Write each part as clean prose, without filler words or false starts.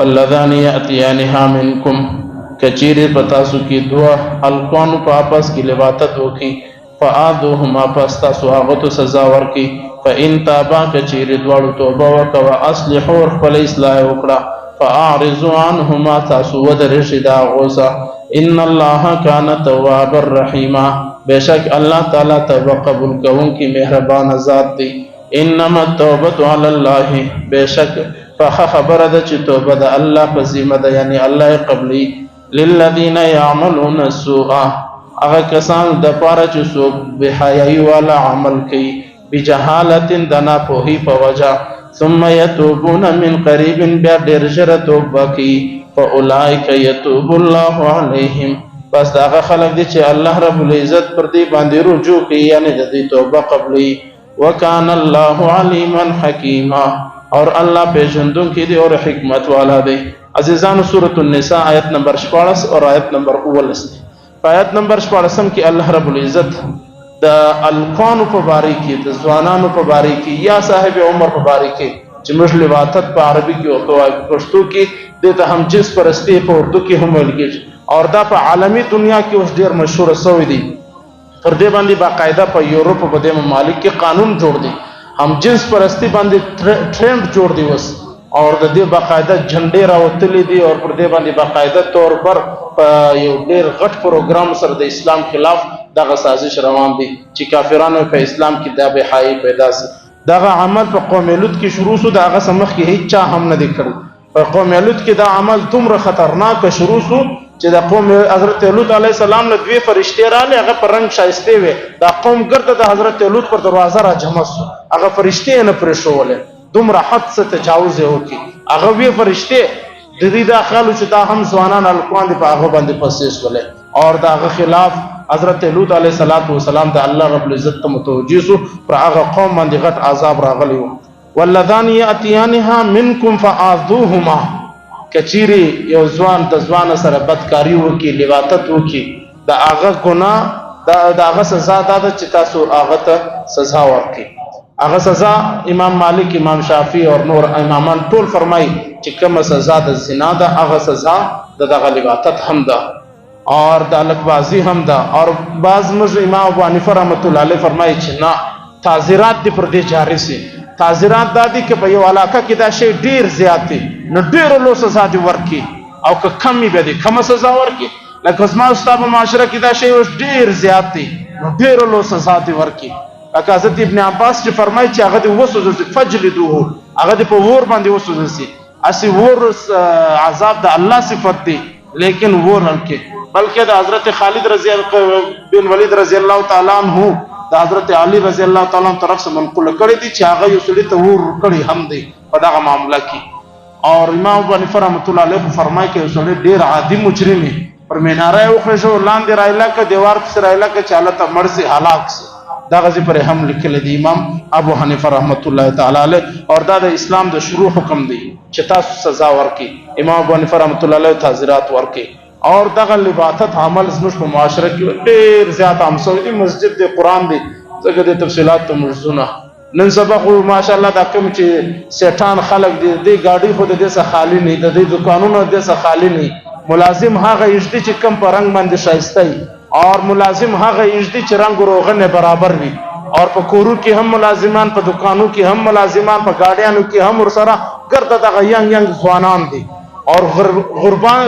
واللذان یأتیانها منکم کچیر پتاسو کی دعا القوانو پا آپس کی لباتت ہوکی فآدوهما پس تاسو آغتو سزا ورکی فإن تابا کچیر دوارو توبا وکا و اصلحور خپل اصلاح وکڑا فاعرضوا عنهما تاسو ودرش دا غوصا ان اللہ کان تواب الرحیم بیشک اللہ تعالی توبہ قبول کون کی مہربان ذات دی انما التوبت علی اللہ بیشک فخ خبر دا چی توبہ دا اللہ پزیمہ دا یعنی اللہ قبلی للذین یعملون السوء اغا کسان دا پارا چی سوک بحیائی والا عمل کی بجہالت دنا پوہی پا وجہ ثم یتوبون من قریب بیا دیر جر توبہ کی فاولائک یتوب اللہ علیہم بس دا اغا خلق دی چی اللہ رب العزت پر دی باندی رجوع کی یعنی دی توبہ قبلی وکان اللہ علیما حکیما اور اللہ پیجندوں کی دی اور حکمت والا دی عزیزان سورة النساء آیت نمبر 14 اور آیت نمبر 19 آیت نمبر 14 کی اللہ رب العزت دا القوانو پا باری کی دا زوانانو پا باری کی یا صاحب عمر پا باری کی چمش لباتت پا عربی کی اور پشتو کی دیتا ہم جنس پرستی پا اردو کی ہم ملکی اور دا پا عالمی دنیا کی اس دیر مشہور سوئی دی پر دے باندی باقاعدہ پا یوروپ پا دے ممالک کی قانون جوڑ دی ہم جنس پرستی باندی ٹرینڈ جوڑ دی وس اور دا دے باقاعدہ جھنڈے راوتلی دی اور پر دے باندی باقاعدہ طور پر یو دیر غٹ پروگرام سر دا اسلام خلاف دا سازش روان دی چی کافرانو پہ اسلام کی دا بحائی پیدا سی دا عمل پہ قوم لوط کی شروع سو دا سمخ کی ہیچ چاہ ہم نہ دکھر پہ قوم لوط کی دا عمل تمر خطرناک شروع سو چی دا قوم حضرت لوط علیہ السلام نے دوی فرشتے را لے اگر پر رنگ شائستے ہوئے دا قوم گرد دا حضرت لوط پر دروازہ را جمع سو اگر فرشتے نے پرشو والے دمرا حد سے تجاوز ہو کی اگر وی فرشتے دیدی دا خیالو چی دا ہم زوانان القرآن دی پا آغا باندی پسیس والے اور دا آغا خلاف حضرت لوط علیہ السلام دا اللہ رب العزت متوجیسو پر آغا قوم باندی غٹ عذاب راغلیو واللذان یأتیانها منکم فآذوهما کچیری یو زوان دا زوان سر بدکاری ہوکی لواتت ہوکی دا آغا گناہ دا آغا سزا دا چی تاسو آغا تا سزا ورکی آغا سزا امام مالک امام شافی اور نور امامان طول فرمائی چی کم سزا دا زنا دا آغا سزا دا غلباتت ہم دا اور دا لکبازی ہم دا اور بعض مجھ امام ابو حنیفہ رحمت اللہ علیہ فرمائی چی نا تعزیرات دی پر دی جاری سی تعزیرات دا دی کہ پیو علاقہ کی دا شئی دیر زیادی نو دیر لو سزا دی ورکی او که کمی بیدی کم سزا ورکی لیکن ازما استاب معاشرہ کی دا شئی وش دیر زیادی نو دیر لو سزا دی ورکی لکه حضرت ابن عباس چی فرمائی چی اغا دی وسوز سی فجلدوه اغا دی پا وور باندی وسوز سی اسی وور عذاب دا اللہ صفت دی لیکن وور ہلکے بلکہ دا حضرت خالد بن ولید رضی اللہ تعالیٰ عنہ دا حضرت علی رضی اللہ تعالیٰ عنہ طرف سے منقول کردی دی چی آغا یو سلی تا وور کردی ہم دی پدا آغا معاملہ کی اور امام ابو حنیفہ رحمت اللہ علیہ فرمائی کہ یو سلی دیر عادی مجرمی پر مینارہ اخرشو لان دی رائلہ کا دیوار کسی رائلہ کا چالتا مرسی حلاک سے دا غزی پر ہم لکھلے دی امام ابو حنیفہ رحمت اللہ تعالیٰ علیہ اور دا اسلام دا شروع حکم دی چتا سزا ورکی امام ابو حنیفہ رحمت اللہ علیہ تعزیرات ورکی اور دا غلباتت عمل زمش پا معاشرہ کی دیر زیادہ ہمسوئی دی مسجد دی قرآن دی زگر دی تفصیلات تو مجزونہ نن سبق ماشاءاللہ دا کم چی سیٹان خلق دی گاڑی خود دی سا خالی نہیں دی دکانون دی سا خالی نہیں ملازم ہاں گا اجدی چی کم پا رنگ مند شائستائی اور ملازم ہاں گا اجدی چی رنگ روغن برابر بھی اور پا کورو کی ہم ملازمان پا دکانوں کی ہم ملازمان پا گاڑیانوں کی ہم ارسرا گرد دا ینگ ینگ زوانان دی اور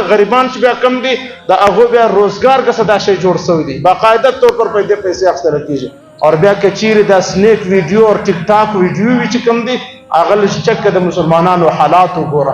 غریبان چی بیا کم دی دا اغو بیا روزگار کا صدا شئی جوڑ سوئی دی باقاعدہ طور پر پیدے پیسے اکثر رکیجے اور بیا کچیر دا سنیک ویڈیو اور ٹک ٹاک ویڈیو بھی چی کم دی اغل چک دا مسلمانان و حالاتو گورا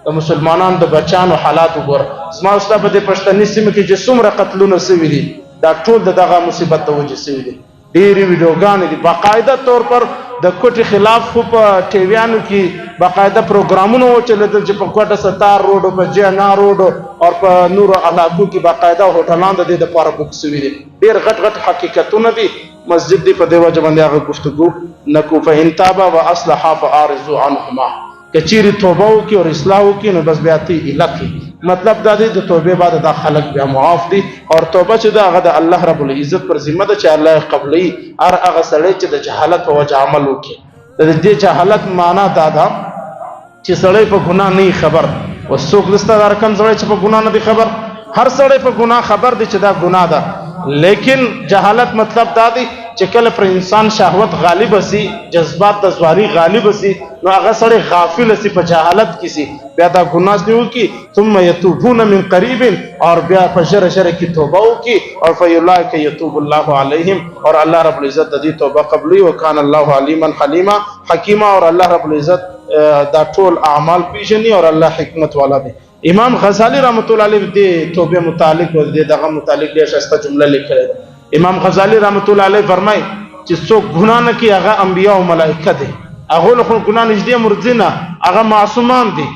دا مسلمانان دا بچان و حالاتو گورا اسما استا پا دے پشتنی سیم کی جسوم را قتلون سوئی دی دا ٹول دا داغا مصیبت دا وجہ سوئی دی دیری ویڈیوگانی دی باقاعدہ طور پر دا کوٹی خلاف خوب ٹیویانو کی باقاعدہ پروگرامونو ہو چلے دل جب کوٹا ستار روڈو پا جینا روڈو اور پا نور علاقو کی باقاعدہ ہوتلان دا دی دا پارا بک سوی دی دیر غٹ غٹ حقیقتو ندی مسجد دی پا دیوا جبان دی آگا گفتگو نکو فا انتابا و اصلحا فا آرزو عنہما کچیری توبہو کی اور اصلاحو کی نو بس بیاتی الکی مطلب دا دی دا توبے بعد دا خلق بیا معاف دی اور توبہ چی دا اغا دا اللہ رب العزت پر ذمہ دا چی اللہ قبلی ار اغا سڑے چی دا جہالت و وجہ عملو کی دا دی جہالت مانا دا دا چی سڑے پا گناہ نہیں خبر وسوق دستا دا رقم سړی چې په ګناه نه دی خبر، هر سړی په ګناه خبر دی چې دا ګناه ده، لیکن جهالت مطلب دا دی چې کله پر انسان شهوت غالب شي، جذبات د زواری غالب شي، نو هغه سړی غافل شي، په جهالت کې شي، بیا دا ګناه نیو کی ثم یتوبون من قریب، اور بیا په شر کې توبه وکي، اور فیولئک یتوب الله علیهم، اور الله رب العزت د دې توبه قبلي، وکانه الله علیما حلیما حکیما، اور الله رب العزت دا ټول اعمال پیژني اور الله حکمت والا دی. امام غزالی رحمت الله علیه د توبه متعلق او دغه متعلق ډېر ښایسته جمله لیکلې ده. امام غزالی رحمت الله علیه فرمای چې څوک ګناه نه کوي هغه انبیا او ملائکه دي، هغه له ګناه نږدې مرزینه هغه معصومان دي،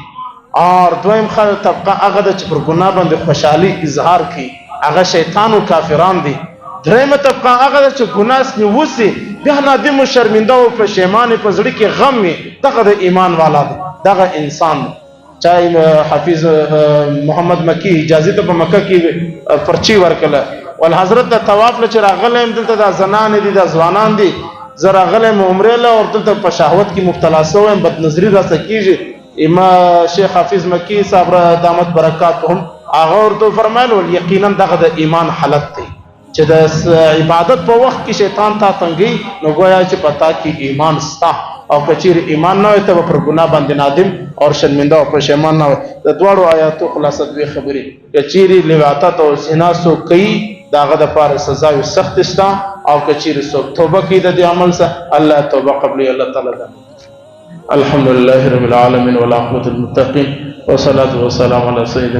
اور دویم طبقه هغه د چې پر ګناه باندې خوشحالي اظهار کوي هغه شیطان او کافران دي، دریمه طبقه هغه چې ګناه نیوسي بیا نادم او شرمنده او پښیمان په زړه کې غم وي، دغه د ایمان والا دی، دغه انسان. چای حافظ محمد مکی اجازه ته په مکه کې پرچی ورکله، ول حضرت د طواف لچ راغلم دلته د زنان دي د ځوانان دي، زرا غلم عمره له اور دلته په شهوت کې مبتلا شوم، بد نظری را سکیږي. امام شیخ حافظ مکی صاحب دامت برکاتهم هغه ورته فرمایل یقینا دغه د ایمان حالت دی چې د عبادت په وخت کې شیطان تا تنګي، نو گویا چې پتا کې ایمان ستا، او کچیر ایمان نه وي ته پر ګناه باندې نادم اور شرمنده او پښیمان نه وي. د دواړو آیاتو خلاصه دوی خبرې، کچیر لواطت او زنا سو کوي داغه د پاره سزا وي سخت ستا، او کچیر سو توبه کوي د دې عمل سره الله توبه قبلي الله تعالی ده. الحمدلله رب العالمین والعاقبۃ للمتقین والصلاة والسلام علی سیدنا